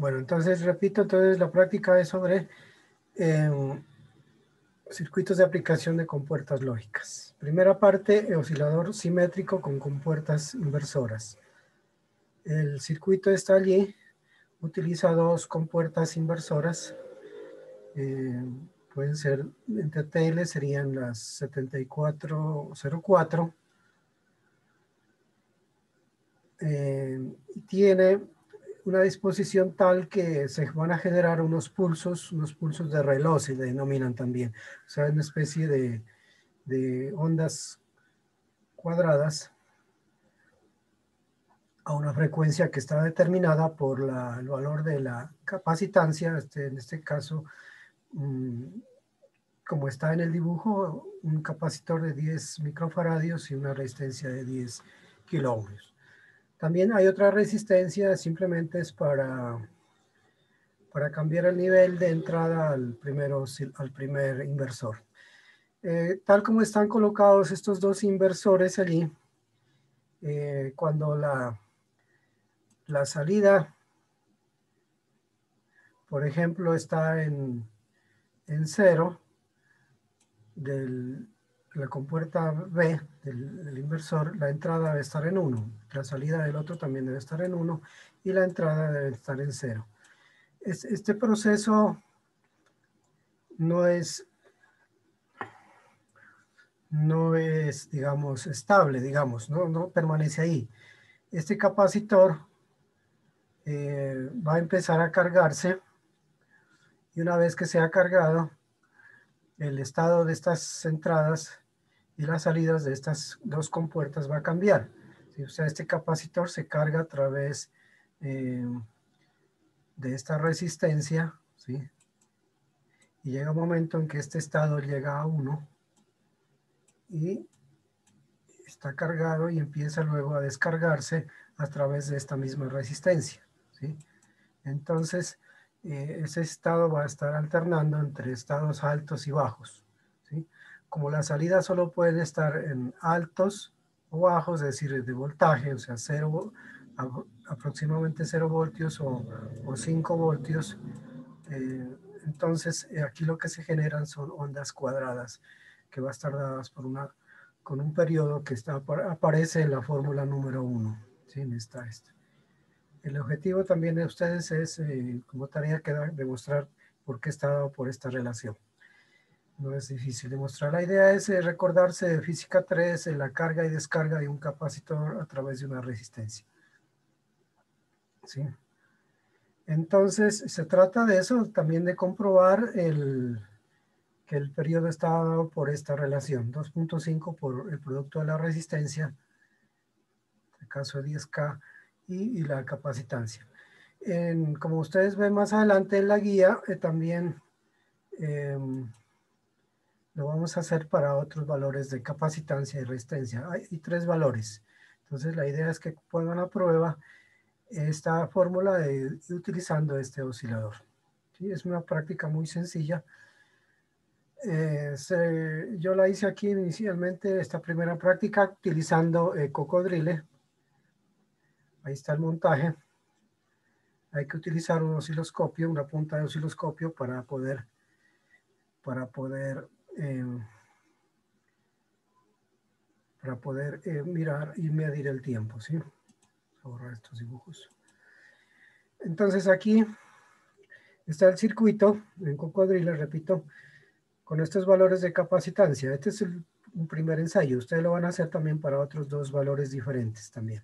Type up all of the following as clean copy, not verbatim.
Bueno, entonces repito, entonces la práctica es sobre circuitos de aplicación de compuertas lógicas. Primera parte, oscilador simétrico con compuertas inversoras. El circuito está allí, utiliza dos compuertas inversoras. Pueden ser, entre TL serían las 7404. Y tiene una disposición tal que se van a generar unos pulsos de reloj, se denominan también. O sea, una especie de ondas cuadradas a una frecuencia que está determinada por el valor de la capacitancia, en este caso, como está en el dibujo, un capacitor de 10 microfaradios y una resistencia de 10 kiloohmios. También hay otra resistencia, simplemente es para cambiar el nivel de entrada al primer inversor. Tal como están colocados estos dos inversores allí, cuando la salida, por ejemplo, está en 0 de la compuerta B del inversor, la entrada debe estar en 1, la salida del otro también debe estar en 1 y la entrada debe estar en 0. Este proceso no es, digamos, estable, digamos, no permanece ahí. Este capacitor va a empezar a cargarse y una vez que se ha cargado, el estado de estas entradas y las salidas de estas dos compuertas va a cambiar. ¿Sí? O sea, este capacitor se carga a través de esta resistencia, ¿sí? Y llega un momento en que este estado llega a 1 y está cargado y empieza luego a descargarse a través de esta misma resistencia, ¿sí? Entonces, ese estado va a estar alternando entre estados altos y bajos, ¿sí? Como las salidas solo pueden estar en altos o bajos, es decir, de voltaje, o sea, aproximadamente 0 voltios o 5 voltios, entonces aquí lo que se generan son ondas cuadradas que va a estar dadas con un periodo que aparece en la fórmula número 1, ¿sí? Está esta. El objetivo también de ustedes es, como tarea, demostrar por qué está dado por esta relación. No es difícil demostrar. La idea es recordarse de física 3, la carga y descarga de un capacitor a través de una resistencia. ¿Sí? Entonces, se trata de eso, también de comprobar que el periodo está dado por esta relación, 2.5 por el producto de la resistencia, en el caso de 10K, y la capacitancia. Como ustedes ven más adelante en la guía, también lo vamos a hacer para otros valores de capacitancia y resistencia. Hay 3 valores. Entonces la idea es que pongan a prueba esta fórmula utilizando este oscilador. ¿Sí? Es una práctica muy sencilla. Yo la hice aquí inicialmente, esta primera práctica, utilizando Cocodrile. Ahí está el montaje. Hay que utilizar un osciloscopio, una punta de osciloscopio para poder mirar y medir el tiempo, ¿sí? Borrar estos dibujos. Entonces aquí está el circuito en Cocodrile, repito, con estos valores de capacitancia. Este es un primer ensayo. Ustedes lo van a hacer también para otros 2 valores diferentes también.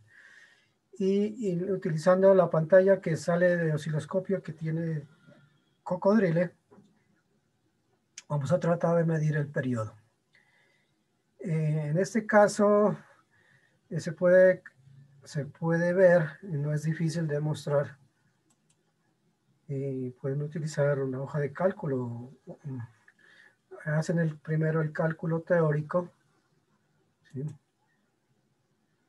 Y utilizando la pantalla que sale de osciloscopio que tiene Cocodrile, vamos a tratar de medir el periodo. En este caso, se puede ver, y no es difícil de mostrar. Pueden utilizar una hoja de cálculo. Hacen primero el cálculo teórico, ¿sí?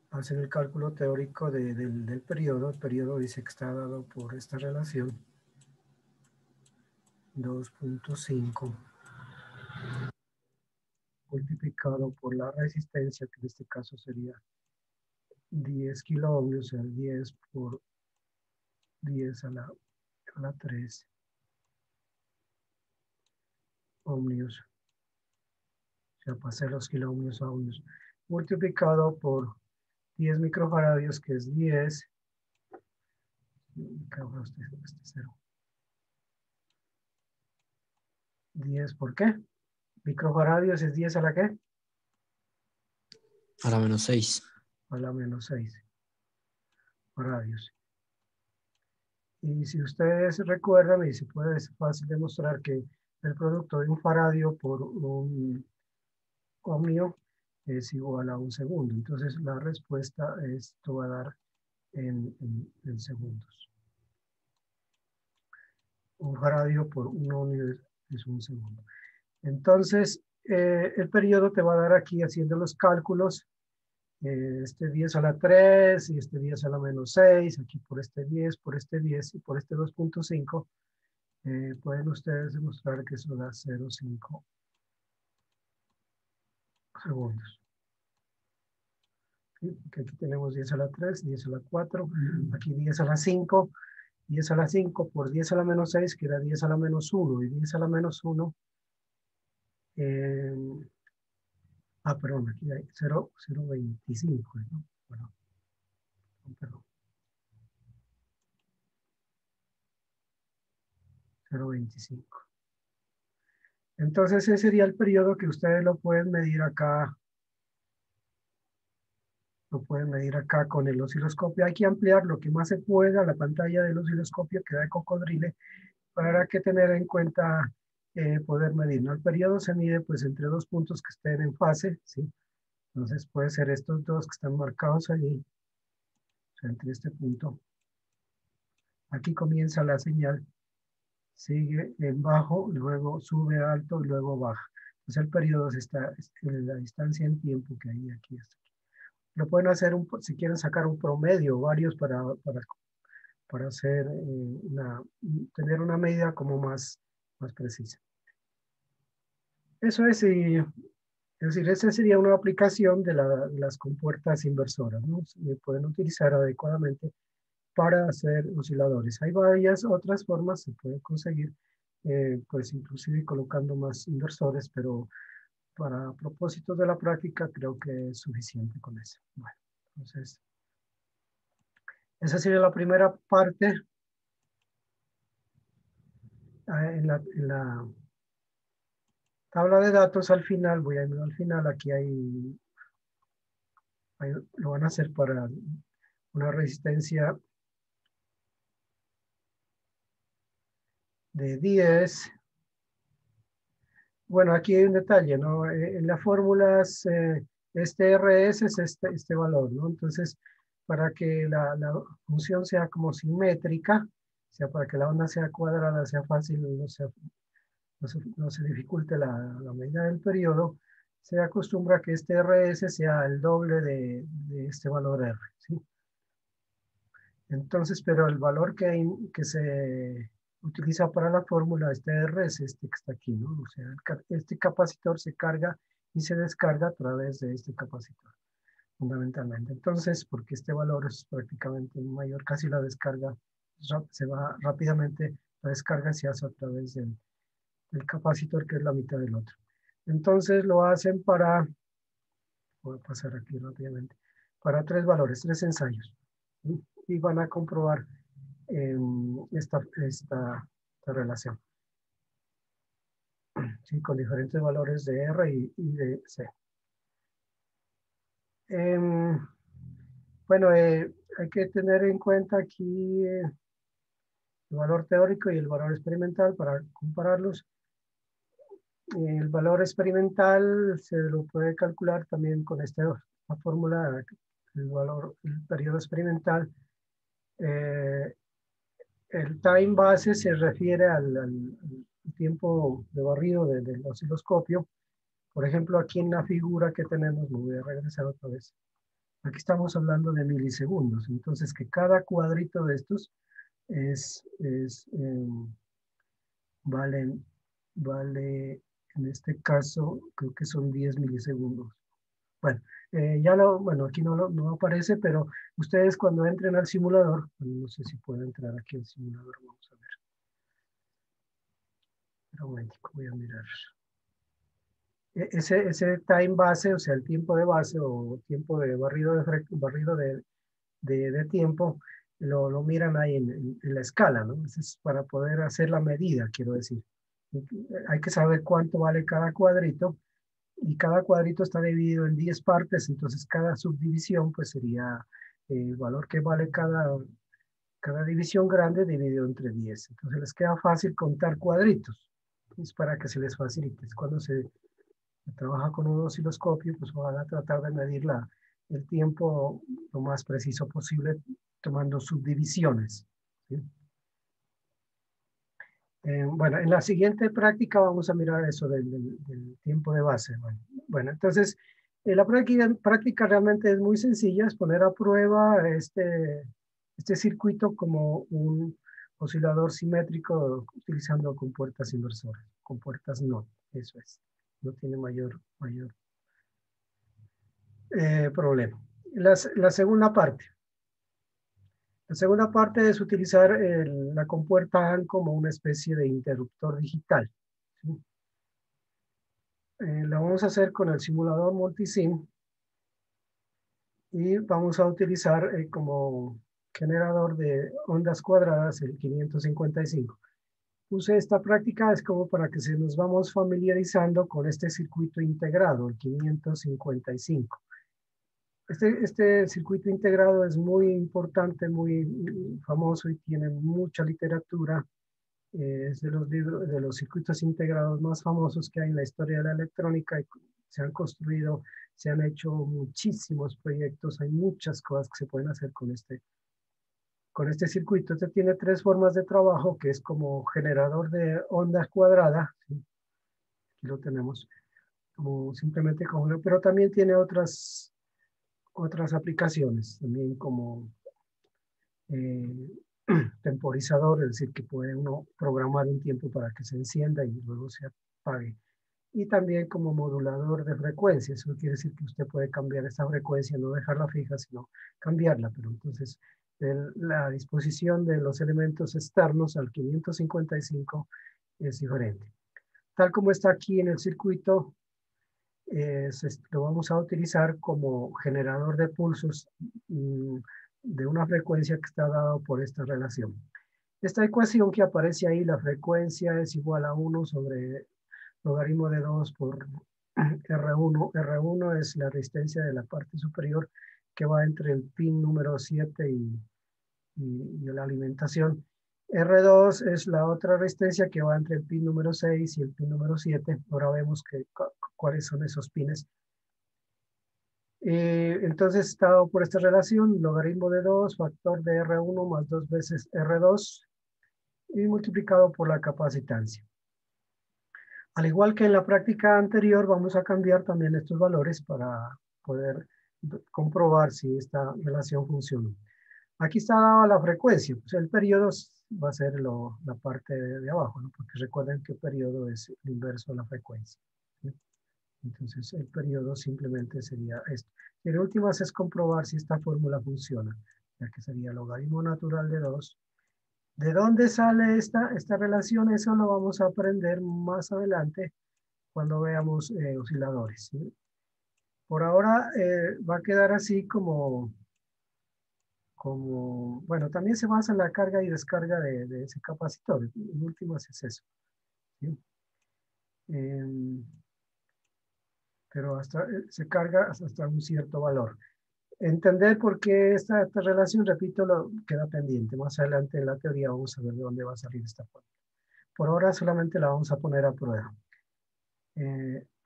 Hacen el cálculo teórico del periodo. El periodo dice que está dado por esta relación 2.5 multiplicado por la resistencia, que en este caso sería 10 kiloohmios, o sea, 10 por 10 a la a la 3 ohmios, o sea, pasé los kiloohmios a ohmios, multiplicado por 10 microfaradios, que es 10, este 0. 10, ¿por qué? Microfaradios es 10 a la ¿qué? A la menos 6. A la menos 6 faradios. Y si ustedes recuerdan, y se puede, es fácil demostrar que el producto de un faradio por un ohmio es igual a un segundo. Entonces la respuesta esto va a dar en segundos. Un faradio por un ohmio es un segundo. Entonces, el periodo te va a dar aquí haciendo los cálculos, este 10 a la 3 y este 10 a la menos 6, aquí por este 10 y por este 2.5, pueden ustedes demostrar que eso da 0,5 segundos. ¿Sí? Porque aquí tenemos 10 a la 3, 10 a la 4, aquí 10 a la 5, 10 a la 5 por 10 a la menos 6, que era 10 a la menos 1, y 10 a la menos 1, perdón, aquí hay 0,25, ¿no? Bueno, perdón, 0,25. Entonces ese sería el periodo que ustedes lo pueden medir acá. Lo pueden medir acá con el osciloscopio. Hay que ampliar lo que más se pueda la pantalla del osciloscopio, que da de cocodrile, para que tener en cuenta poder medir, ¿no? El periodo se mide pues entre dos puntos que estén en fase, ¿sí? Entonces puede ser estos dos que están marcados allí, o sea, entre este punto. Aquí comienza la señal, sigue en bajo, luego sube alto y luego baja. Entonces el periodo está en la distancia en tiempo que hay aquí hasta aquí. Lo pueden hacer si quieren sacar un promedio, varios para hacer tener una medida como más precisa. Eso es, es decir, esa sería una aplicación de las compuertas inversoras, ¿no? Se pueden utilizar adecuadamente para hacer osciladores. Hay varias otras formas, se puede conseguir, pues inclusive colocando más inversores, pero para propósitos de la práctica creo que es suficiente con eso. Bueno, entonces, esa sería la primera parte. En la tabla de datos al final, voy a irme al final, aquí lo van a hacer para una resistencia de 10. Bueno, aquí hay un detalle, ¿no? En las fórmulas, este RS es este valor, ¿no? Entonces, para que la función sea como simétrica, o sea, para que la onda sea cuadrada, sea fácil, no se dificulte la medida del periodo, se acostumbra que este RS sea el doble de este valor R, ¿sí? Entonces, pero el valor que se utiliza para la fórmula, este R, es este que está aquí, ¿no? O sea, este capacitor se carga y se descarga a través de este capacitor, fundamentalmente. Entonces, porque este valor es prácticamente mayor, casi la descarga, se va rápidamente, la descarga se hace a través del capacitor, que es la mitad del otro. Entonces, lo hacen voy a pasar aquí rápidamente, para tres ensayos, ¿sí? Y van a comprobar esta relación, ¿sí? Con diferentes valores de R y de C. Bueno, hay que tener en cuenta aquí el valor teórico y el valor experimental para compararlos. El valor experimental se lo puede calcular también con esta fórmula, el periodo experimental. El time base se refiere al tiempo de barrido del osciloscopio. Por ejemplo, aquí en la figura que tenemos, me voy a regresar otra vez. Aquí estamos hablando de milisegundos. Entonces, que cada cuadrito de estos vale, en este caso, creo que son 10 milisegundos. Bueno, bueno, aquí no aparece, pero ustedes cuando entren al simulador, no sé si pueden entrar aquí al simulador, vamos a ver. Un momentico, voy a mirar. Ese time base, o sea, el tiempo de base o tiempo de barrido de tiempo, lo miran ahí en la escala, ¿no? Eso es para poder hacer la medida, quiero decir. Hay que saber cuánto vale cada cuadrito y cada cuadrito está dividido en 10 partes, entonces cada subdivisión pues sería el valor que vale cada división grande dividido entre 10. Entonces les queda fácil contar cuadritos. Es para que se les facilite. Es cuando se trabaja con un osciloscopio, pues van a tratar de medir el tiempo lo más preciso posible tomando subdivisiones. ¿Sí? Bueno, en la siguiente práctica vamos a mirar eso del tiempo de base. Bueno, entonces, la práctica realmente es muy sencilla, es poner a prueba este circuito como un oscilador simétrico utilizando compuertas inversoras, compuertas NOT, eso es. No tiene mayor problema. La segunda parte. La segunda parte es utilizar la compuerta AND como una especie de interruptor digital. ¿Sí? Lo vamos a hacer con el simulador multisim y vamos a utilizar como generador de ondas cuadradas el 555. Puse esta práctica es como para que se nos vamos familiarizando con este circuito integrado, el 555. Este circuito integrado es muy importante, muy famoso y tiene mucha literatura. Es de los circuitos integrados más famosos que hay en la historia de la electrónica. Y se han construido, se han hecho muchísimos proyectos. Hay muchas cosas que se pueden hacer con este circuito. Este tiene tres formas de trabajo, que es como generador de ondas cuadrada. ¿Sí? Aquí lo tenemos como simplemente como, pero también tiene otras aplicaciones, también como eh, temporizador, es decir, que puede uno programar un tiempo para que se encienda y luego se apague. Y también como modulador de frecuencia, eso quiere decir que usted puede cambiar esta frecuencia, no dejarla fija, sino cambiarla, pero entonces la disposición de los elementos externos al 555 es diferente. Tal como está aquí en el circuito, lo vamos a utilizar como generador de pulsos de una frecuencia que está dado por esta relación. Esta ecuación que aparece ahí, la frecuencia es igual a 1 sobre logaritmo de 2 por R1. R1 es la resistencia de la parte superior que va entre el pin número 7 y la alimentación. R2 es la otra resistencia que va entre el pin número 6 y el pin número 7. Ahora vemos cuáles son esos pines. Entonces, está dado por esta relación, logaritmo de 2, factor de R1 más 2 veces R2 y multiplicado por la capacitancia. Al igual que en la práctica anterior, vamos a cambiar también estos valores para poder comprobar si esta relación funciona. Aquí está dada la frecuencia, pues el periodo va a ser la parte de abajo, ¿no? Porque recuerden que el periodo es el inverso de la frecuencia, ¿sí? Entonces el periodo simplemente sería esto. Y en últimas es comprobar si esta fórmula funciona, ya que sería logaritmo natural de 2. ¿De dónde sale esta relación? Eso lo vamos a aprender más adelante cuando veamos osciladores, ¿sí? Por ahora va a quedar así bueno, también se basa en la carga y descarga de ese capacitor. En últimas es eso, ¿sí? Pero se carga hasta un cierto valor. Entender por qué esta relación, repito, queda pendiente. Más adelante en la teoría vamos a ver de dónde va a salir esta fórmula. Por ahora solamente la vamos a poner a prueba.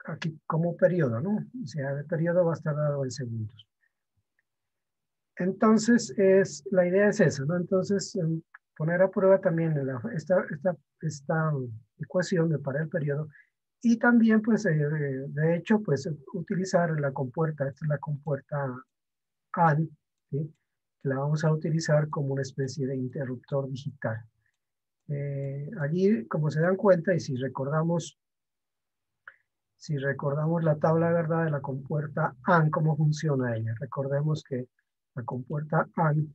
Aquí como periodo, ¿no? O sea, el periodo va a estar dado en segundos. Entonces, la idea es eso, ¿no? Entonces, poner a prueba también esta ecuación para el periodo y también, pues, de hecho, pues, utilizar la compuerta, esta es la compuerta AND, ¿sí? Que la vamos a utilizar como una especie de interruptor digital. Allí, como se dan cuenta, y si recordamos la tabla, ¿verdad?, de la compuerta AND, cómo funciona ella. Recordemos que la compuerta AND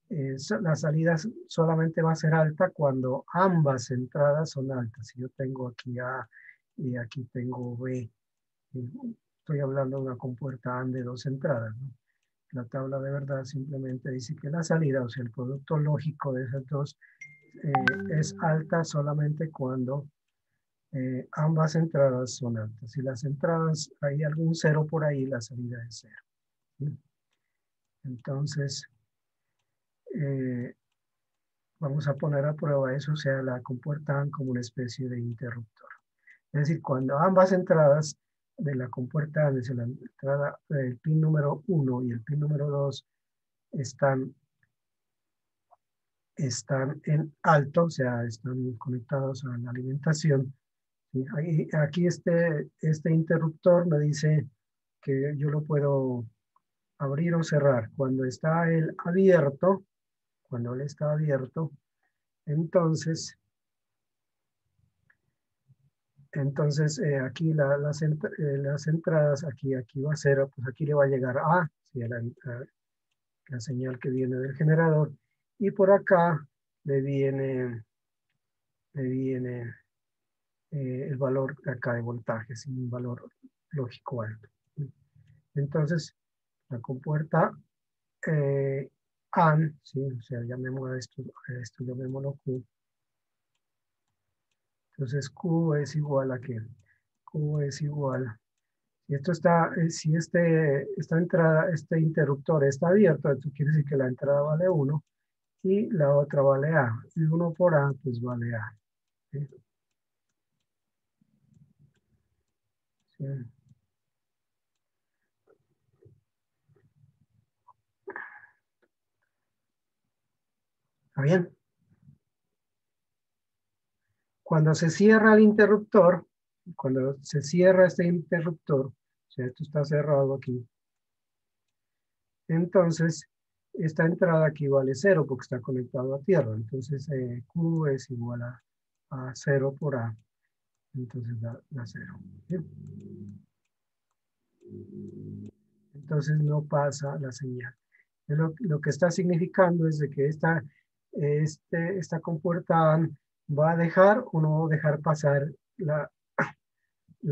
la salida solamente va a ser alta cuando ambas entradas son altas. Si yo tengo aquí A y aquí tengo B, estoy hablando de una compuerta AND de dos entradas, ¿no? La tabla de verdad simplemente dice que la salida, o sea, el producto lógico de esas dos es alta solamente cuando ambas entradas son altas. Si las entradas hay algún cero por ahí, la salida es cero, ¿sí? Entonces, vamos a poner a prueba eso, o sea, la compuerta como una especie de interruptor. Es decir, cuando ambas entradas de la compuerta, desde la entrada del pin número 1 y el pin número 2 están en alto, o sea, están conectados a la alimentación. ¿Sí? Aquí este interruptor me dice que yo lo puedo abrir o cerrar. Cuando está él abierto, cuando él está abierto, entonces aquí las entradas, aquí va a ser, pues aquí le va a llegar A, ¿sí? La señal que viene del generador, y por acá le viene el valor acá de voltaje, sin un valor lógico alto. Entonces, la compuerta AN, ¿sí? O sea, llamémoslo esto llamémoslo Q. Entonces, Q es igual a ¿qué? Q es igual. Si esta entrada, este interruptor está abierto, esto quiere decir que la entrada vale 1 y la otra vale A. Y 1 por A, pues vale A. ¿Sí? ¿Sí? ¿Está bien? Cuando se cierra el interruptor, cuando se cierra este interruptor, o sea, esto está cerrado aquí, entonces esta entrada aquí vale 0 porque está conectado a tierra. Entonces Q es igual a 0 por A. Entonces da 0. ¿Sí? Entonces no pasa la señal. Lo que está significando es de que esta compuerta va a dejar o no va a dejar pasar la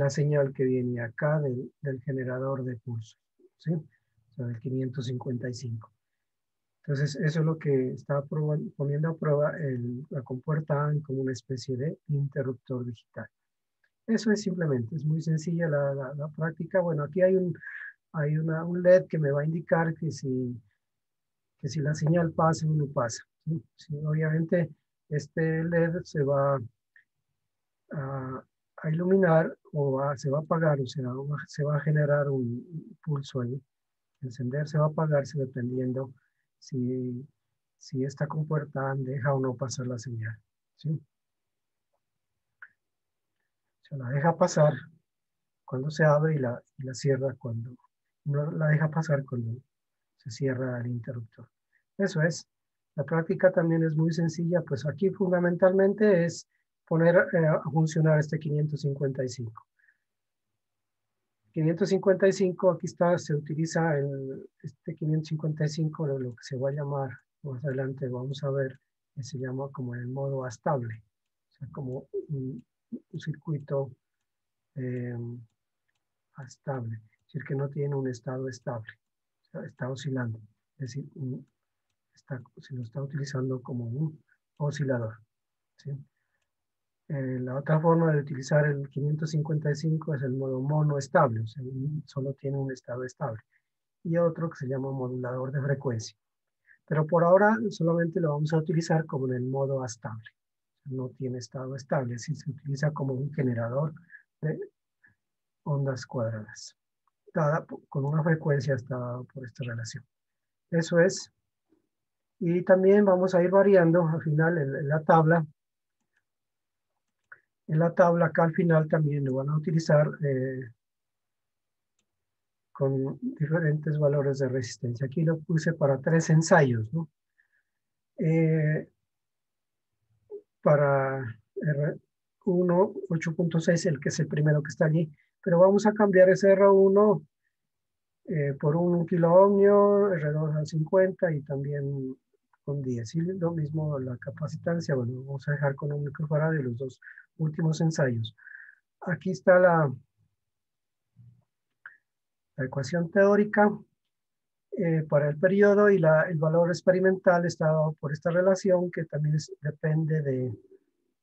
señal que viene acá del generador de pulso, ¿sí? O sea, del 555. Entonces, eso es lo que está poniendo a prueba la compuerta AND como una especie de interruptor digital. Eso es simplemente, es muy sencilla la práctica. Bueno, aquí hay un LED que me va a indicar que si la señal pasa o no pasa, ¿sí? Sí, obviamente, este LED se va a iluminar o se va a apagar, o sea, se va a generar un pulso ahí. Encender se va a apagarse dependiendo si, si esta compuerta deja o no pasar la señal, ¿sí? Se la deja pasar cuando se abre y la cierra cuando no la deja pasar cuando se cierra el interruptor. Eso es. La práctica también es muy sencilla, pues aquí fundamentalmente es poner a funcionar este 555. 555, aquí está, se utiliza este 555, lo que se va a llamar, más adelante vamos a ver, que se llama como el modo estable, o sea, como un circuito eh, estable, es decir, que no tiene un estado estable, o sea, está oscilando, es decir, se lo está utilizando como un oscilador, ¿sí? La otra forma de utilizar el 555 es el modo mono estable, o sea, solo tiene un estado estable. Y otro que se llama modulador de frecuencia. Pero por ahora solamente lo vamos a utilizar como en el modo estable. No tiene estado estable, si se utiliza como un generador de ondas cuadradas, dada con una frecuencia dada por esta relación. Eso es. Y también vamos a ir variando al final en la tabla. En la tabla acá al final también lo van a utilizar con diferentes valores de resistencia. Aquí lo puse para 3 ensayos, ¿no? Para R1 8.6, el que es el primero que está allí, pero vamos a cambiar ese R1 por un kilo ohmio, R2 a 50 y también con 10. Y lo mismo la capacitancia, bueno, vamos a dejar con un microfarad de los dos últimos ensayos. Aquí está la ecuación teórica para el periodo y el valor experimental está dado por esta relación que también depende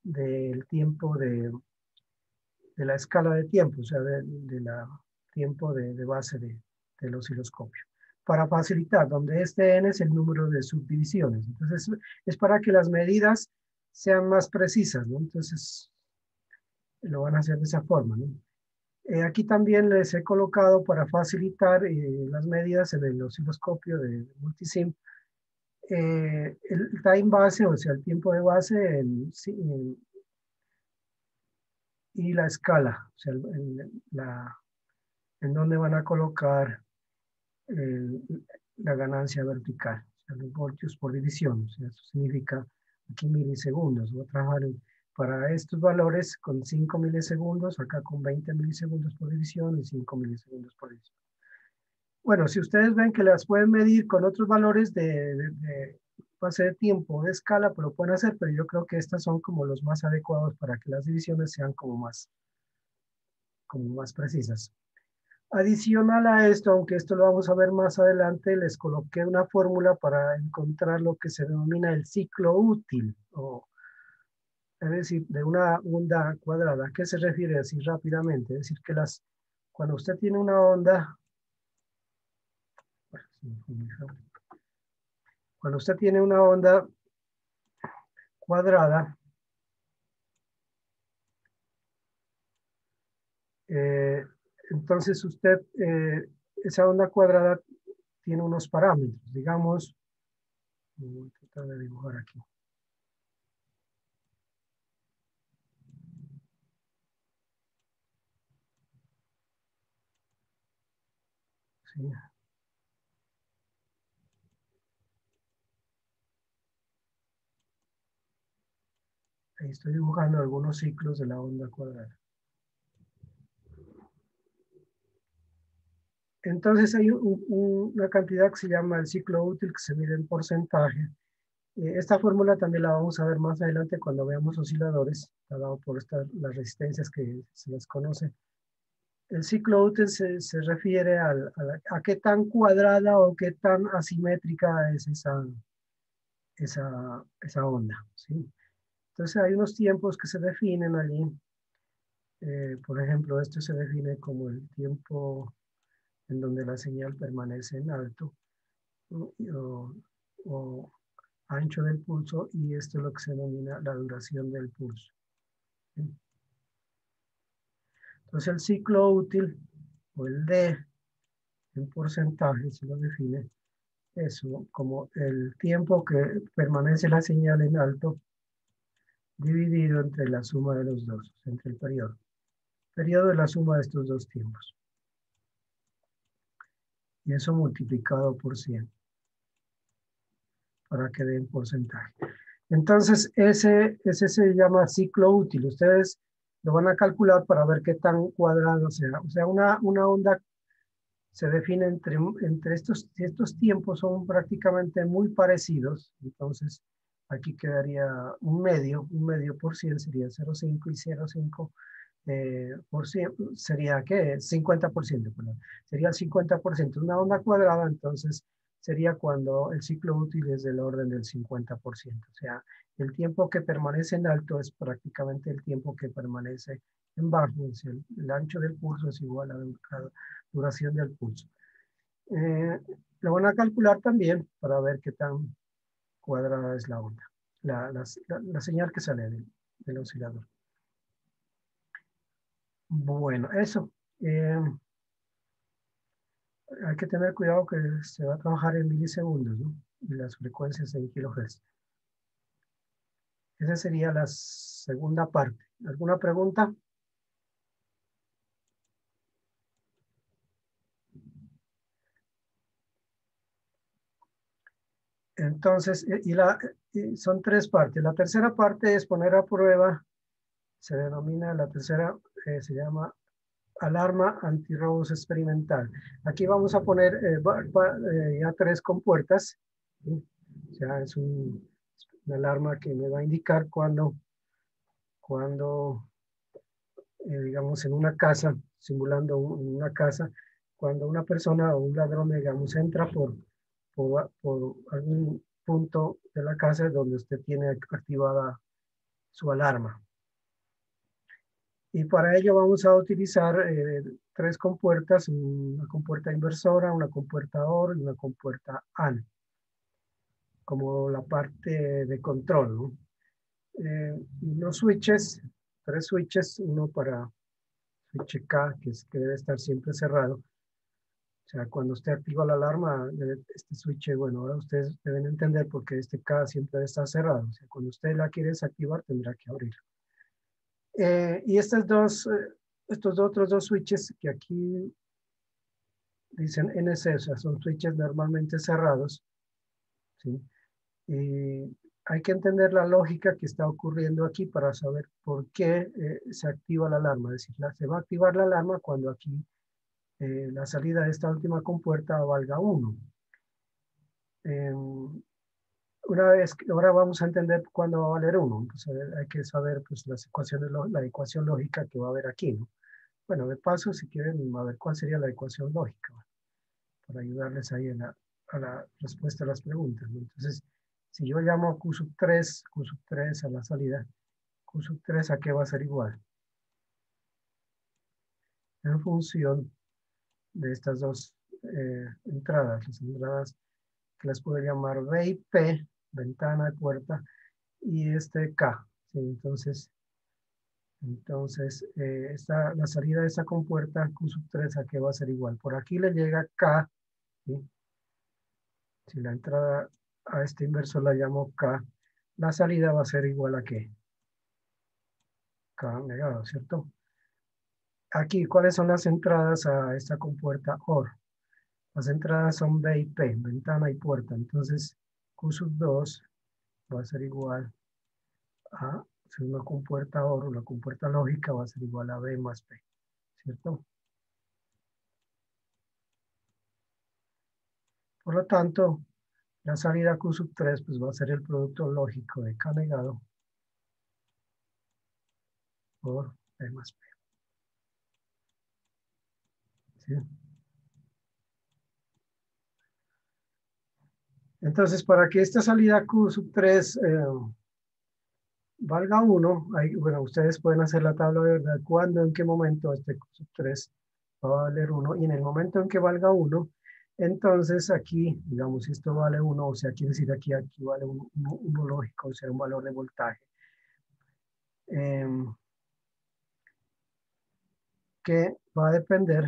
del tiempo de la escala de tiempo, o sea, de la tiempo de base del osciloscopio. Para facilitar, donde este n es el número de subdivisiones. Entonces, es para que las medidas sean más precisas, ¿no? Entonces, lo van a hacer de esa forma, ¿no? Aquí también les he colocado para facilitar las medidas en el osciloscopio de Multisim. El time base, o sea, el tiempo de base y la escala, o sea, en donde van a colocar el, la ganancia vertical, o sea, los voltios por división. O sea, eso significa aquí milisegundos. Voy a trabajar para estos valores con 5 milisegundos, acá con 20 milisegundos por división y 5 milisegundos por división. Bueno, si ustedes ven que las pueden medir con otros valores de fase de tiempo, de escala, pues lo pueden hacer, pero yo creo que estas son como los más adecuados para que las divisiones sean como más precisas. Adicional a esto, aunque esto lo vamos a ver más adelante, les coloqué una fórmula para encontrar lo que se denomina el ciclo útil, es decir, de una onda cuadrada. ¿A qué se refiere así rápidamente? Es decir, que cuando usted tiene una onda, cuando usted tiene una onda cuadrada, entonces usted, esa onda cuadrada tiene unos parámetros, digamos, voy a tratar de dibujar aquí. ¿Sí? Ahí estoy dibujando algunos ciclos de la onda cuadrada. Entonces hay una cantidad que se llama el ciclo útil, que se mide en porcentaje. Esta fórmula también la vamos a ver más adelante cuando veamos osciladores, dado por las resistencias que se les conoce. El ciclo útil se refiere a qué tan cuadrada o qué tan asimétrica es esa onda, ¿sí? Entonces hay unos tiempos que se definen allí. Por ejemplo, esto se define como el tiempo en donde la señal permanece en alto o ancho del pulso, y esto es lo que se denomina la duración del pulso. ¿Sí? Entonces el ciclo útil, o el D en porcentaje, se lo define eso como el tiempo que permanece la señal en alto dividido entre la suma de los dos, entre el periodo. El periodo es la suma de estos dos tiempos. Y eso multiplicado por 100 para que den porcentaje. Entonces, ese se llama ciclo útil. Ustedes lo van a calcular para ver qué tan cuadrado sea. O sea, una onda se define entre estos tiempos, son prácticamente muy parecidos. Entonces, aquí quedaría un medio por 100 sería 0,5 y 0,5 por 100, sería ¿qué? 50%, perdón. Sería el 50%. Una onda cuadrada, entonces, sería cuando el ciclo útil es del orden del 50%. O sea, el tiempo que permanece en alto es prácticamente el tiempo que permanece en bajo. Es el ancho del pulso es igual a la duración del pulso. Lo van a calcular también para ver qué tan cuadrada es la onda, la señal que sale del oscilador. Bueno, eso. Hay que tener cuidado que se va a trabajar en milisegundos, ¿no? Y las frecuencias en kilohertz. Esa sería la segunda parte. ¿Alguna pregunta? Entonces, son tres partes. La tercera parte es poner a prueba, se denomina la tercera, se llama alarma antirrobos experimental. Aquí vamos a poner ya tres compuertas, ¿sí? O sea, es una alarma que me va a indicar cuando digamos, en una casa, simulando una casa, cuando una persona o un ladrón, digamos, entra por algún punto de la casa donde usted tiene activada su alarma. Y para ello vamos a utilizar tres compuertas, una compuerta inversora, una compuerta OR y una compuerta AND, como la parte de control, ¿no? Los switches, tres switches, uno para switch K, que debe estar siempre cerrado. O sea, cuando usted activa la alarma, este switch, bueno, ahora ustedes deben entender por qué este K siempre debe estar cerrado. O sea, cuando usted la quiere desactivar, tendrá que abrirlo. Y estos otros dos switches que aquí dicen NC, o sea, son switches normalmente cerrados, ¿sí? Y hay que entender la lógica que está ocurriendo aquí para saber por qué se activa la alarma. Es decir, se va a activar la alarma cuando aquí la salida de esta última compuerta valga 1. Ahora vamos a entender cuándo va a valer 1. Pues, hay que saber pues, las ecuaciones, la ecuación lógica que va a haber aquí, ¿no? Bueno, de paso, si quieren, a ver cuál sería la ecuación lógica, para ayudarles ahí a la respuesta a las preguntas, ¿no? Entonces, si yo llamo Q sub 3 a la salida, Q sub 3 ¿a qué va a ser igual? En función de estas dos entradas, las entradas que las puedo llamar B y P, ventana de puerta, y este K, ¿sí? Entonces la salida de esa compuerta Q sub 3 ¿a qué va a ser igual? Por aquí le llega K, ¿sí? Si la entrada a este inversor la llamo K, la salida va a ser igual a ¿qué? K negado, ¿cierto? Aquí, ¿cuáles son las entradas a esta compuerta OR? Las entradas son B y P, ventana y puerta. Entonces, Q sub 2 va a ser igual a, si una compuerta OR, una compuerta lógica va a ser igual a B más P, ¿cierto? Por lo tanto, la salida Q sub 3 pues va a ser el producto lógico de K negado por B más P. ¿Sí? Entonces, para que esta salida Q sub 3 valga 1, bueno, ustedes pueden hacer la tabla de verdad, cuándo, en qué momento este Q sub 3 va a valer 1, y en el momento en que valga 1, entonces aquí, digamos, si esto vale 1, o sea, quiere decir aquí vale 1 lógico, o sea, un valor de voltaje, que va a depender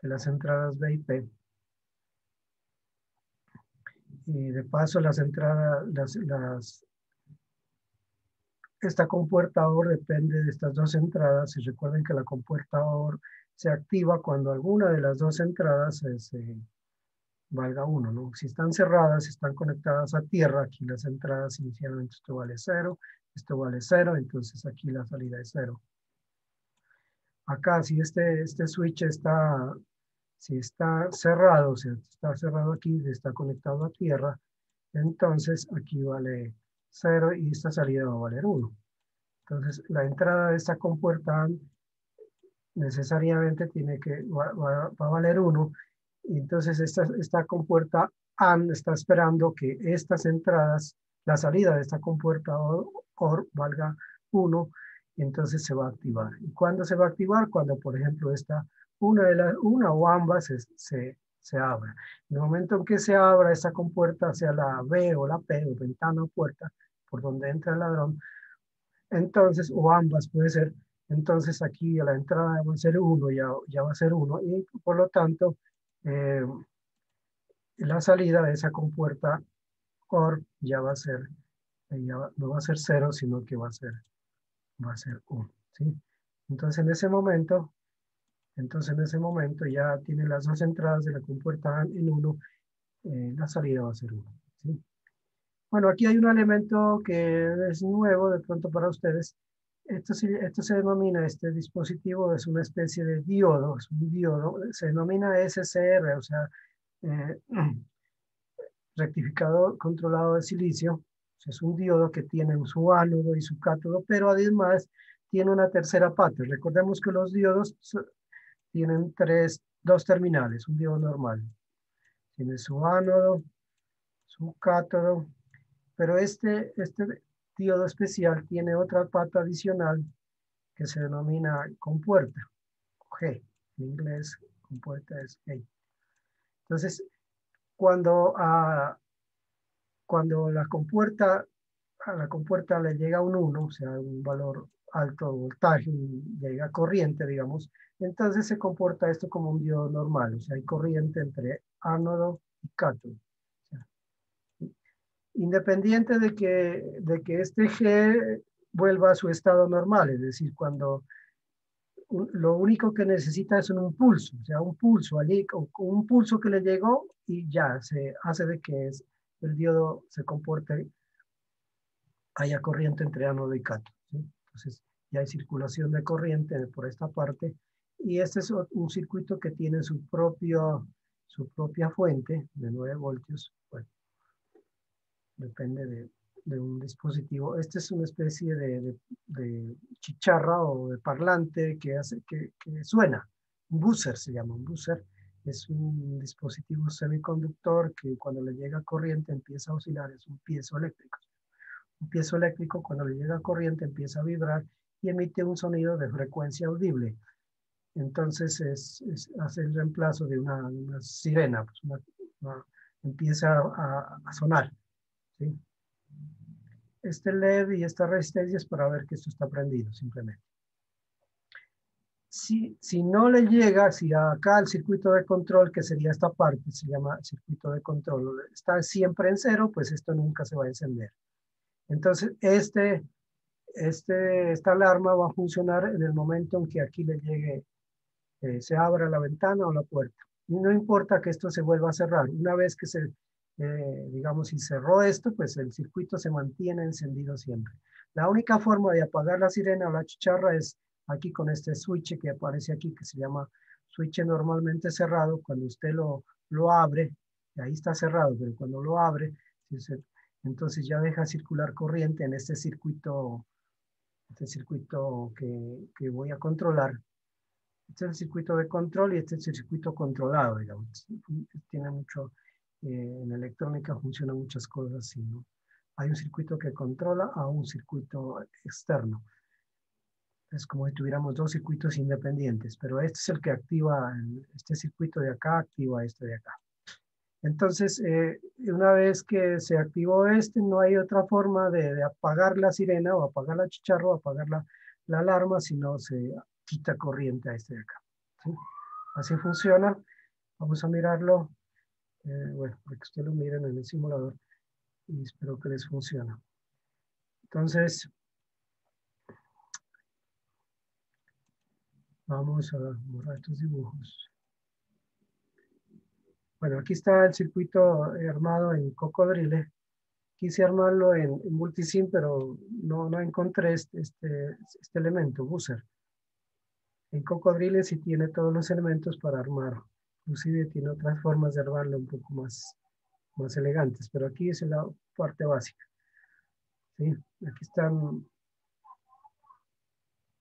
de las entradas B y P. Y de paso, las entradas, esta compuerta OR depende de estas dos entradas. Y recuerden que la compuerta OR se activa cuando alguna de las dos entradas valga 1, ¿no? Si están cerradas, si están conectadas a tierra, aquí las entradas inicialmente esto vale 0, esto vale 0, entonces aquí la salida es 0. Acá, si este switch si está cerrado, o sea, está cerrado aquí, está conectado a tierra, entonces aquí vale 0 y esta salida va a valer 1. Entonces, la entrada de esta compuerta necesariamente va a valer 1. Y entonces, esta compuerta AND está esperando que estas entradas, la salida de esta compuerta OR valga 1, y entonces se va a activar. ¿Y cuándo se va a activar? Cuando, por ejemplo, una o ambas se abra. En el momento en que se abra esta compuerta, sea la B o la P, o ventana o puerta, por donde entra el ladrón, entonces, o ambas puede ser, entonces aquí a la entrada va a ser 1, ya va a ser 1, y por lo tanto, la salida de esa compuerta OR ya va a ser, no va a ser 0, sino que va a ser 1, ¿sí? Entonces en ese momento ya tiene las dos entradas de la compuerta en 1, la salida va a ser 1, ¿sí? Bueno, aquí hay un elemento que es nuevo de pronto para ustedes. Esto se denomina, este dispositivo es una especie de diodo, es un diodo, se denomina SCR, o sea, rectificador controlado de silicio. Es un diodo que tiene su ánodo y su cátodo, pero además tiene una tercera pata. Recordemos que los diodos tienen dos terminales, un diodo normal. Tiene su ánodo, su cátodo, pero este diodo especial tiene otra pata adicional que se denomina compuerta, G. En inglés, compuerta es G. Entonces, cuando a la compuerta le llega un 1, o sea, un valor alto de voltaje, llega corriente, digamos, entonces se comporta esto como un diodo normal, o sea, hay corriente entre ánodo y cátodo. O sea, independiente de que este G vuelva a su estado normal, es decir, cuando lo único que necesita es un impulso, o sea, un pulso allí, un pulso que le llegó y ya se hace de que el diodo se comporte, haya corriente entre ánodo y cátodo, ¿sí? Entonces, ya hay circulación de corriente por esta parte y este es un circuito que tiene su propia fuente de 9 voltios, bueno, depende de un dispositivo. Este es una especie de chicharra o de parlante que hace que suena. Un buzzer se llama, un buzzer. Es un dispositivo semiconductor que cuando le llega corriente empieza a oscilar, es un piezoeléctrico. Un piezoeléctrico cuando le llega corriente empieza a vibrar y emite un sonido de frecuencia audible. Entonces hace el reemplazo de una sirena, pues empieza a sonar, ¿sí? Este LED y esta resistencia es para ver que esto está prendido simplemente. Si no le llega, si acá el circuito de control, que sería esta parte, se llama circuito de control, está siempre en cero, pues esto nunca se va a encender. Entonces, esta alarma va a funcionar en el momento en que aquí le llegue, se abra la ventana o la puerta. Y no importa que esto se vuelva a cerrar. Una vez que digamos, si cerró esto, pues el circuito se mantiene encendido siempre. La única forma de apagar la sirena o la chicharra es aquí con este switch que aparece aquí, que se llama switch normalmente cerrado. Cuando usted lo abre, ahí está cerrado, pero cuando lo abre, entonces ya deja circular corriente en este circuito que voy a controlar. Este es el circuito de control y este es el circuito controlado, digamos. Tiene mucho, en electrónica funcionan muchas cosas así, ¿no? Hay un circuito que controla a un circuito externo. Es como si tuviéramos dos circuitos independientes, pero este es el que activa, este circuito de acá activa este de acá. Entonces, una vez que se activó no hay otra forma de apagar la sirena o apagar la chicharra o apagar la alarma, sino se quita corriente a este de acá, ¿sí? Así funciona. Vamos a mirarlo, bueno, para que ustedes lo miren en el simulador y espero que les funcione. Entonces, vamos a borrar estos dibujos. Bueno, aquí está el circuito armado en Cocodrile. Quise armarlo en Multisim, pero no encontré este elemento, buzzer. En Cocodrile sí tiene todos los elementos para armar. Inclusive tiene otras formas de armarlo un poco más elegantes, pero aquí es la parte básica, ¿sí? Aquí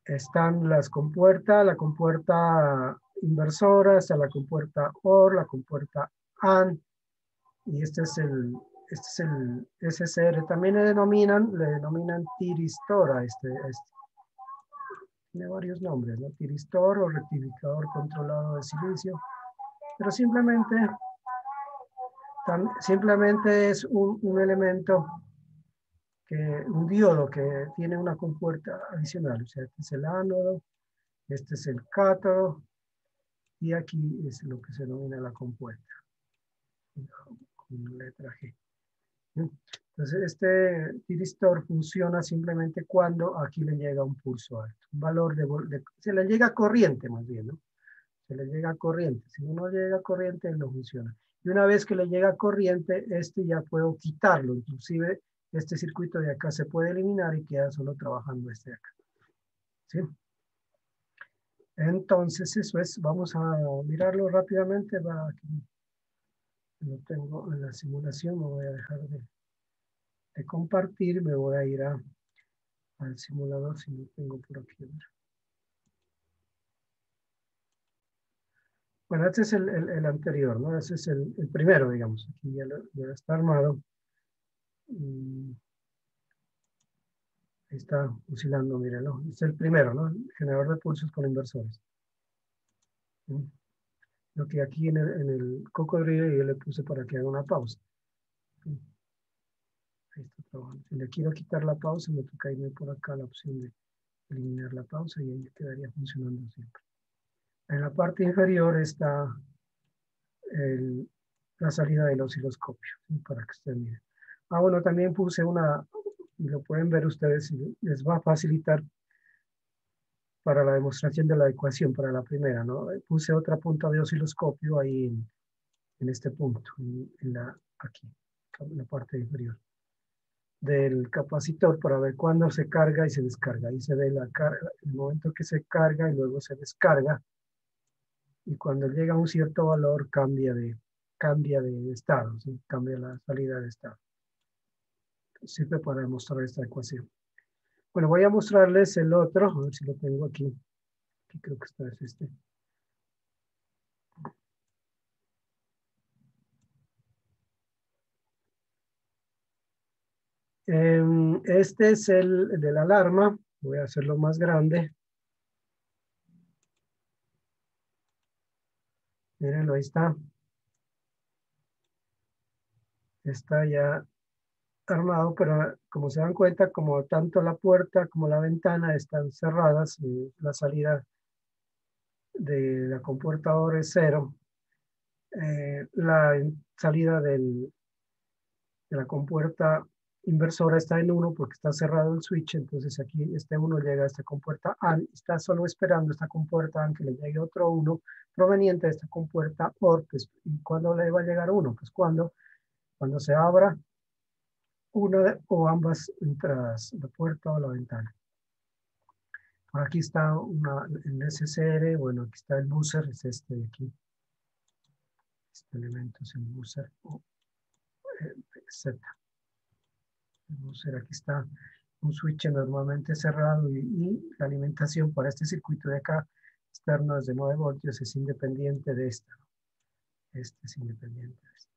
están las compuertas, la compuerta inversora, está la compuerta OR, la compuerta AND, y este es el SCR. También le denominan tiristor a este. Tiene varios nombres, ¿no? Tiristor o rectificador controlado de silicio, pero simplemente es un elemento, un diodo que tiene una compuerta adicional. O sea, este es el ánodo, este es el cátodo, y aquí es lo que se denomina la compuerta, con letra G. Entonces, este tiristor funciona simplemente cuando aquí le llega un pulso alto, un valor se le llega corriente más bien, ¿no? Se le llega corriente. Si no llega corriente, no funciona. Y una vez que le llega corriente, ya puedo quitarlo. Inclusive, este circuito de acá se puede eliminar y queda solo trabajando este de acá, ¿sí? Entonces, eso es. Vamos a mirarlo rápidamente. Lo tengo en la simulación, me voy a dejar de compartir, me voy a ir al simulador si lo tengo por aquí. Bueno, este es el anterior, ¿no? Ese es el primero, digamos. Aquí ya está armado. Y ahí está oscilando, mírenlo. Este es el primero, ¿no? El generador de pulsos con inversores. ¿Sí? Lo que aquí en el cocodrilo yo le puse para que haga una pausa. ¿Sí? Ahí está trabajando. Si le quiero quitar la pausa, me toca irme por acá la opción de eliminar la pausa y ahí quedaría funcionando siempre. En la parte inferior está el, la salida del osciloscopio, ¿sí? Para que ustedes miren. Ah, bueno, también puse y lo pueden ver ustedes, y les va a facilitar para la demostración de la ecuación, para la primera, ¿no? Puse otra punta de osciloscopio ahí en este punto, aquí, en la parte inferior del capacitor para ver cuándo se carga y se descarga. Ahí se ve la carga, el momento que se carga y luego se descarga. Y cuando llega a un cierto valor cambia de estado, ¿sí? Cambia la salida de estado. Sirve para demostrar esta ecuación. Bueno, voy a mostrarles el otro, a ver si lo tengo aquí. Aquí creo que está, es este. Este es el de la alarma. Voy a hacerlo más grande. Mírenlo, ahí está. Está ya armado, pero como se dan cuenta, como tanto la puerta como la ventana están cerradas, la salida de la compuerta es cero, la salida de la compuerta inversora está en 1 porque está cerrado el switch, entonces aquí este 1 llega a esta compuerta AND, está solo esperando esta compuerta AND que le llegue otro 1 proveniente de esta compuerta OR, pues, ¿y cuándo le va a llegar 1? Pues cuando se abra una o ambas entradas, la puerta o la ventana. Aquí está el SSR, bueno, aquí está el buzzer, es este de aquí. Este elemento es el buzzer o Z. El buzzer, aquí está un switch normalmente cerrado y la alimentación para este circuito de acá externo es de 9 voltios, es independiente de esta. Este es independiente de esta.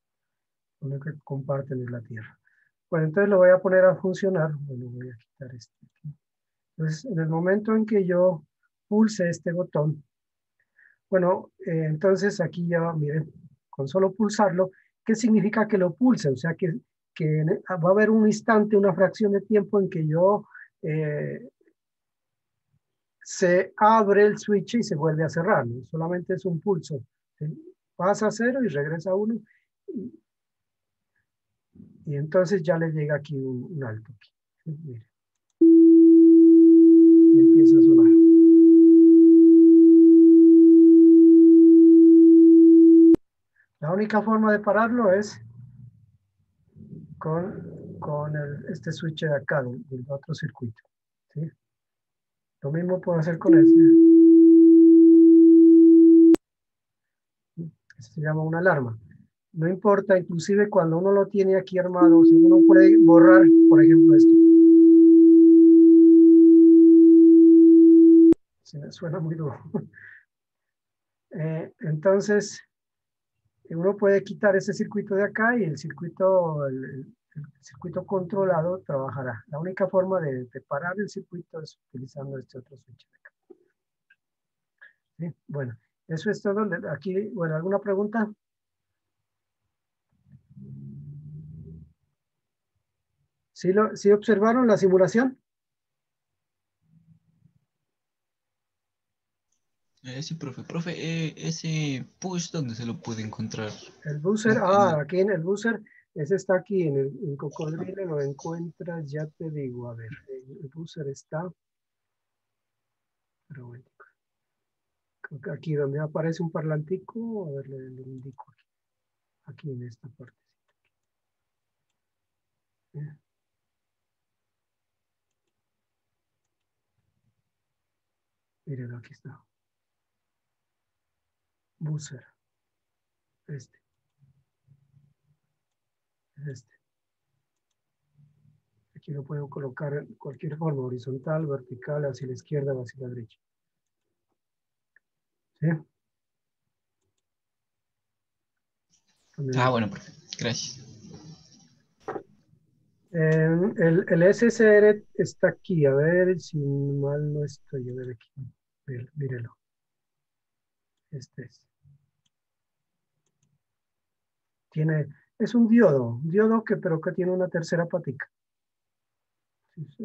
Lo único que comparten es la tierra. Bueno, entonces lo voy a poner a funcionar. Bueno, voy a quitar este aquí. Entonces, en el momento en que yo pulse este botón, bueno, entonces aquí ya, miren, con solo pulsarlo, ¿qué significa que lo pulse? O sea, que va a haber un instante, una fracción de tiempo en que yo se abre el switch y se vuelve a cerrar, ¿no? Solamente es un pulso. ¿Sí? Pasa a 0 y regresa a 1 y entonces ya le llega aquí un alto. Aquí, ¿sí? Miren, y empieza a sonar. La única forma de pararlo es con este switch de acá, del otro circuito. ¿Sí? Lo mismo puedo hacer con este. Eso se llama una alarma. No importa, inclusive cuando uno lo tiene aquí armado, si uno puede borrar, por ejemplo, esto. Se me suena muy duro. Entonces, uno puede quitar ese circuito de acá y el circuito controlado trabajará. La única forma de parar el circuito es utilizando este otro switch de acá. ¿Sí? Bueno, eso es todo. Aquí, bueno, ¿alguna pregunta? ¿Sí observaron la simulación? Sí, profe, ese push, ¿dónde se lo puede encontrar? El buzzer, aquí en el buzzer, ese está aquí en Cocodrilo, lo encuentras, ya te digo, a ver, el buzzer está, pero bueno, creo que aquí donde aparece un parlantico, a ver, le indico aquí en esta parte. Miren, aquí está, buzzer, este. Es este. Aquí lo puedo colocar en cualquier forma, horizontal, vertical, hacia la izquierda o hacia la derecha. ¿Sí? Ah, bueno, profe. Gracias. El SSR está aquí, a ver si mal no estoy, a ver aquí, mírelo, este es. Es un diodo pero que tiene una tercera patica.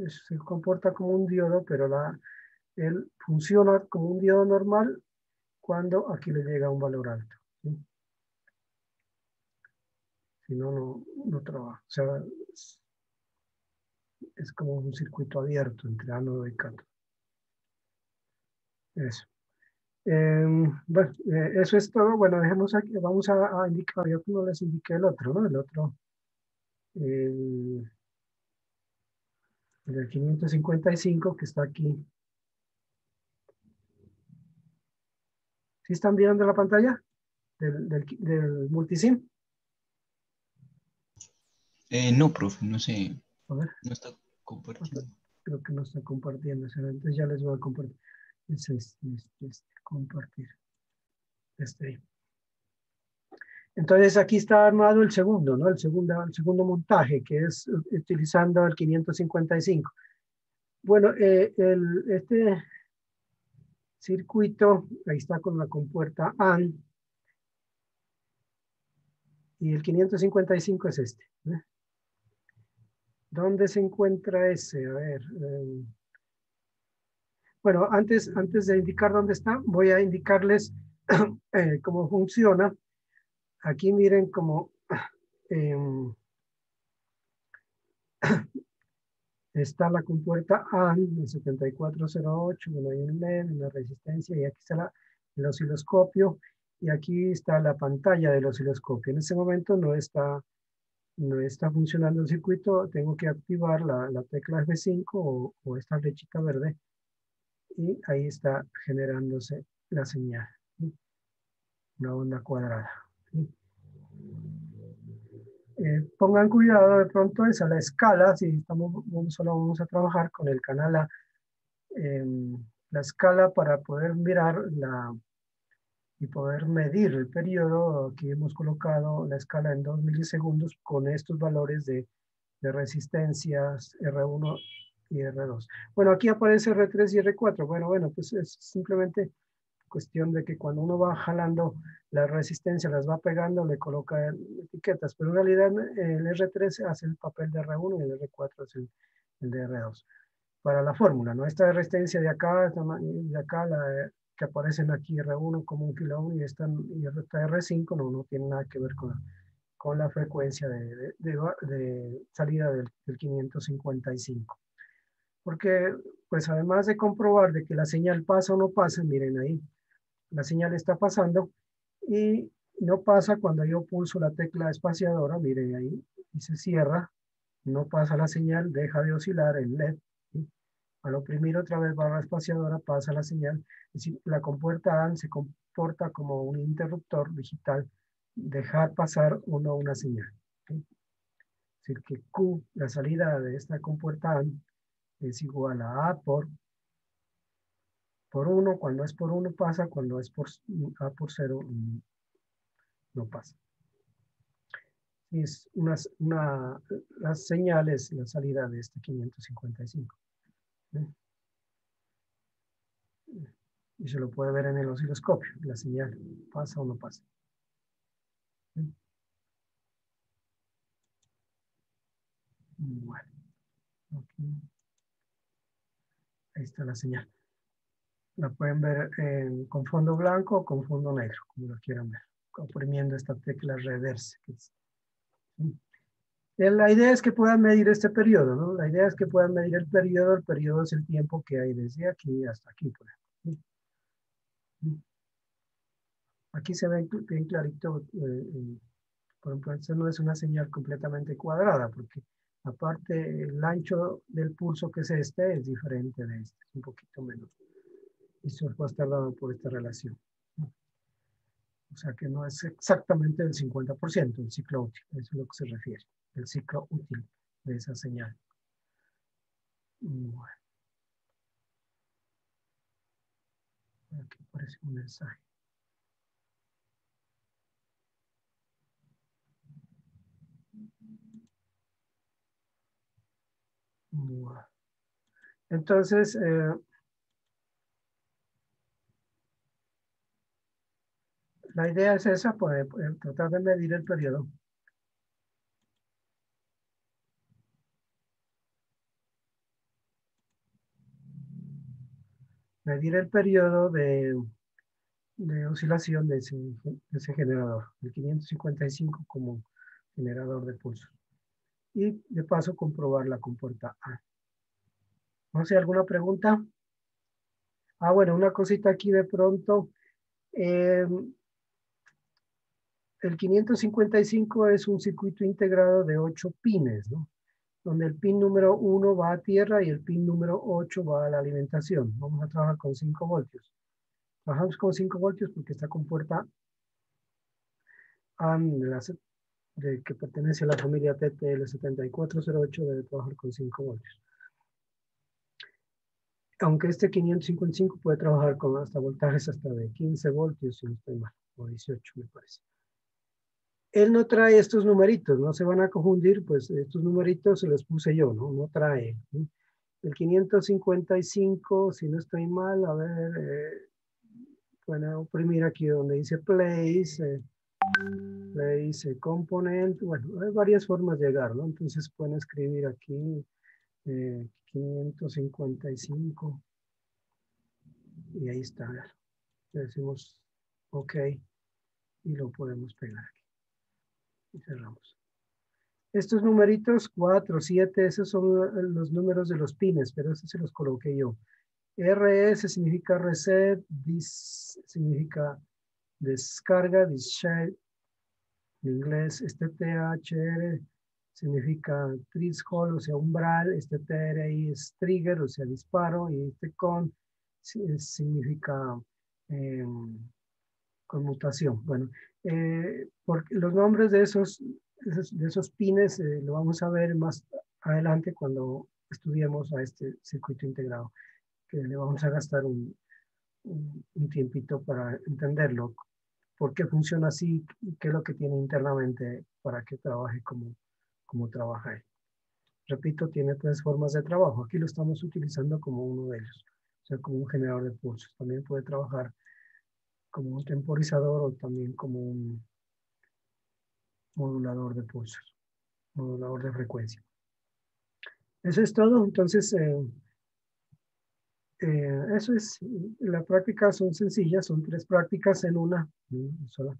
Se comporta como un diodo, pero él funciona como un diodo normal cuando aquí le llega un valor alto. ¿Sí? Si no, no trabaja. O sea, es como un circuito abierto entre ánodo y cátodo. Eso. Bueno, eso es todo. Bueno, dejemos aquí, vamos a indicar, yo no les indiqué el otro, ¿no? El otro, el del 555 que está aquí. ¿Sí están viendo la pantalla del multisim? No, profe, no sé. A ver, No está compartiendo. creo que no está compartiendo. Entonces ya les voy a compartir. Compartir. Este. Entonces aquí está armado el segundo, ¿no? El segundo montaje, que es utilizando el 555. Bueno, este circuito, ahí está con la compuerta AND, y el 555 es este. ¿Eh? ¿Dónde se encuentra ese? A ver. Bueno, antes de indicar dónde está, voy a indicarles cómo funciona. Aquí miren cómo está la compuerta AND, el 7408, bueno, hay un LED, una resistencia, y aquí está el osciloscopio, y aquí está la pantalla del osciloscopio. En este momento no está funcionando el circuito, tengo que activar la tecla F5 o esta flechita verde, y ahí está generándose la señal, ¿sí? Una onda cuadrada. ¿Sí? Pongan cuidado, de pronto es a la escala, si solo vamos a trabajar con el canal A, la escala para poder mirar y poder medir el periodo. Aquí hemos colocado la escala en 2 milisegundos con estos valores de resistencias R1 y R2. Bueno, aquí aparece R3 y R4. Bueno, pues es simplemente cuestión de que cuando uno va jalando la resistencia, las va pegando, le coloca etiquetas, pero en realidad el R3 hace el papel de R1 y el R4 es el de R2. Para la fórmula, ¿no? Esta resistencia de acá, que aparecen aquí R1 como un kilo ohm y esta R5 no tiene nada que ver con la frecuencia de salida del 555. Porque, pues además de comprobar de que la señal pasa o no pasa, miren ahí, la señal está pasando y no pasa cuando yo pulso la tecla espaciadora, miren ahí, y se cierra, no pasa la señal, deja de oscilar el LED, ¿sí? Al oprimir otra vez barra espaciadora pasa la señal, es decir, la compuerta AND se comporta como un interruptor digital, dejar pasar o no una señal, ¿sí? Es decir, que Q, la salida de esta compuerta AND, es igual a A por 1, cuando es por 1 pasa, cuando es por A por 0 no pasa. Y es las señales, la salida de este 555. ¿Sí? Y se lo puede ver en el osciloscopio, la señal, pasa o no pasa. ¿Sí? Bueno, aquí. Ahí está la señal. La pueden ver con fondo blanco o con fondo negro, como lo quieran ver, oprimiendo esta tecla reverse. ¿Sí? La idea es que puedan medir este periodo, ¿no? La idea es que puedan medir el periodo es el tiempo que hay desde aquí hasta aquí, por ejemplo. ¿Sí? Aquí se ve bien clarito, por ejemplo, esto no es una señal completamente cuadrada, porque aparte el ancho del pulso que es es diferente de este, es un poquito menos. Y eso va a estar dado por esta relación. O sea que no es exactamente el 50% el ciclo útil, eso es lo que se refiere. el ciclo útil de esa señal. Bueno, aquí aparece un mensaje. Bueno. Entonces, la idea es esa, pues, tratar de medir el periodo. Medir el periodo de oscilación de ese generador, el 555 como generador de pulso. Y de paso comprobar la compuerta A. No sé, ¿alguna pregunta? Ah, bueno, una cosita aquí de pronto. El 555 es un circuito integrado de 8 pines, ¿no? Donde el pin número 1 va a tierra y el pin número 8 va a la alimentación. Vamos a trabajar con 5 voltios. Trabajamos con 5 voltios porque esta compuerta A que pertenece a la familia TTL7408 debe trabajar con 5 voltios. Aunque este 555 puede trabajar con hasta voltajes hasta de 15 voltios, si no estoy mal, o 18 me parece. Él no trae estos numeritos, no se van a confundir, pues estos numeritos se los puse yo, ¿no? No trae. ¿Sí? El 555, si no estoy mal, a ver, bueno, oprimir aquí donde dice place, place component, bueno, hay varias formas de llegar, ¿no? Entonces pueden escribir aquí 555 y ahí está. Le decimos OK y lo podemos pegar aquí y cerramos. Estos numeritos 4, 7, esos son los números de los pines, pero estos se los coloqué yo. RS significa reset, dis significa descarga, discharge en inglés. Este THR significa threshold, o sea, umbral. Este TRI es trigger, o sea, disparo. Y este con significa conmutación. Bueno, porque los nombres de esos pines lo vamos a ver más adelante cuando estudiemos a este circuito integrado, que le vamos a gastar un tiempito para entenderlo, por qué funciona así, qué es lo que tiene internamente para que trabaje como trabaja él. Repito, tiene 3 formas de trabajo. Aquí lo estamos utilizando como uno de ellos, o sea, como un generador de pulsos. También puede trabajar como un temporizador o también como un modulador de pulsos, modulador de frecuencia. Eso es todo. Entonces, eso es, la práctica son sencillas, son 3 prácticas en una sola,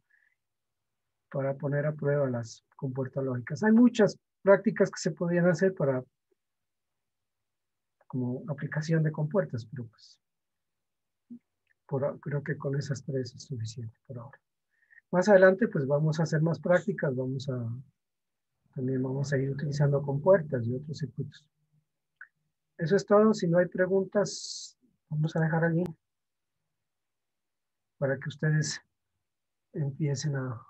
para poner a prueba las compuertas lógicas. Hay muchas prácticas que se podrían hacer para como aplicación de compuertas, pero pues creo que con esas 3 es suficiente por ahora. Más adelante pues vamos a hacer más prácticas, también vamos a ir utilizando compuertas y otros circuitos. Eso es todo. Si no hay preguntas, vamos a dejar allí para que ustedes empiecen a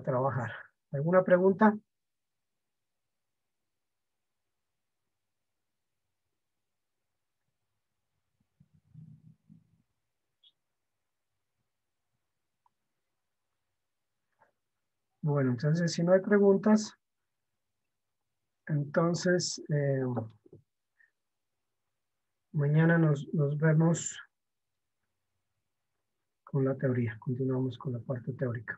trabajar. ¿Alguna pregunta? Bueno, entonces si no hay preguntas, entonces mañana nos vemos con la teoría. Continuamos con la parte teórica.